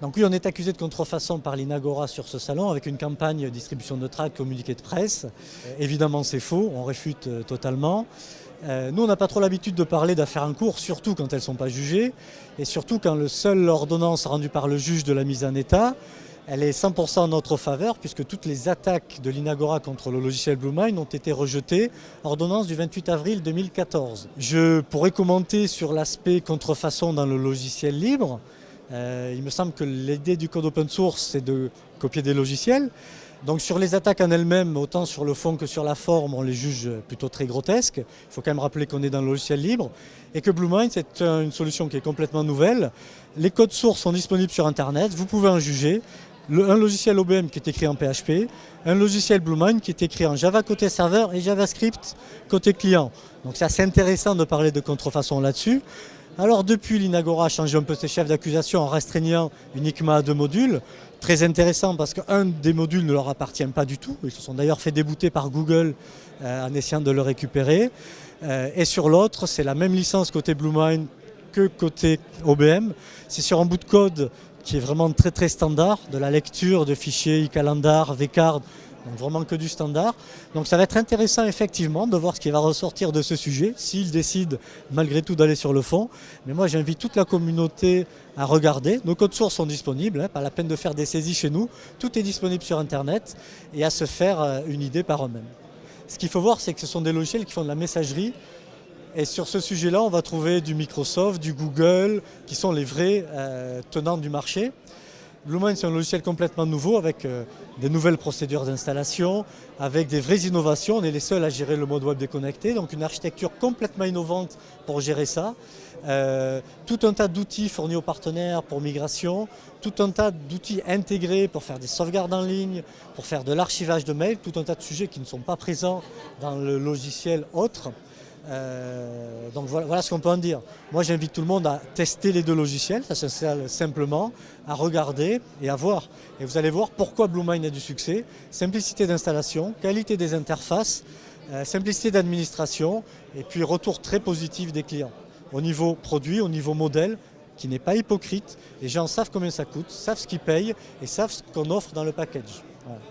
Donc oui, on est accusé de contrefaçon par l'Inagora sur ce salon avec une campagne distribution de tracts, communiqué de presse. Évidemment, c'est faux, on réfute totalement. Nous, on n'a pas trop l'habitude de parler d'affaires en cours, surtout quand elles ne sont pas jugées, et surtout quand le seul ordonnance rendue par le juge de la mise en état, elle est 100% en notre faveur, puisque toutes les attaques de l'Inagora contre le logiciel BlueMind ont été rejetées, ordonnance du 28 avril 2014. Je pourrais commenter sur l'aspect contrefaçon dans le logiciel libre. Il me semble que l'idée du code open source, c'est de copier des logiciels. Donc sur les attaques en elles-mêmes, autant sur le fond que sur la forme, on les juge plutôt très grotesques. Il faut quand même rappeler qu'on est dans le logiciel libre et que BlueMind, c'est une solution qui est complètement nouvelle. Les codes sources sont disponibles sur Internet, vous pouvez en juger. Un logiciel OBM qui est écrit en PHP, un logiciel BlueMind qui est écrit en Java côté serveur et JavaScript côté client. Donc c'est assez intéressant de parler de contrefaçon là-dessus. Alors depuis, l'Inagora a changé un peu ses chefs d'accusation en restreignant uniquement à 2 modules. Très intéressant parce qu'un des modules ne leur appartient pas du tout. Ils se sont d'ailleurs fait débouter par Google en essayant de le récupérer. Et sur l'autre, c'est la même licence côté BlueMind que côté OBM. C'est sur un bout de code qui est vraiment très très standard, de la lecture de fichiers iCalendar, vCard, donc vraiment que du standard. Donc ça va être intéressant effectivement de voir ce qui va ressortir de ce sujet, s'ils décident malgré tout d'aller sur le fond. Mais moi j'invite toute la communauté à regarder. Nos codes sources sont disponibles, pas la peine de faire des saisies chez nous. Tout est disponible sur Internet et à se faire une idée par eux-mêmes. Ce qu'il faut voir, c'est que ce sont des logiciels qui font de la messagerie. Et sur ce sujet-là, on va trouver du Microsoft, du Google, qui sont les vrais tenants du marché. BlueMind, c'est un logiciel complètement nouveau avec des nouvelles procédures d'installation, avec des vraies innovations. On est les seuls à gérer le mode web déconnecté, donc une architecture complètement innovante pour gérer ça. Tout un tas d'outils fournis aux partenaires pour migration, tout un tas d'outils intégrés pour faire des sauvegardes en ligne, pour faire de l'archivage de mails, tout un tas de sujets qui ne sont pas présents dans le logiciel autre. Donc voilà ce qu'on peut en dire. Moi j'invite tout le monde à tester les 2 logiciels, ça s'installe simplement, à regarder et à voir. Et vous allez voir pourquoi BlueMind a du succès. Simplicité d'installation, qualité des interfaces, simplicité d'administration et puis retour très positif des clients. Au niveau produit, au niveau modèle, qui n'est pas hypocrite. Les gens savent combien ça coûte, savent ce qu'ils payent et savent ce qu'on offre dans le package. Voilà.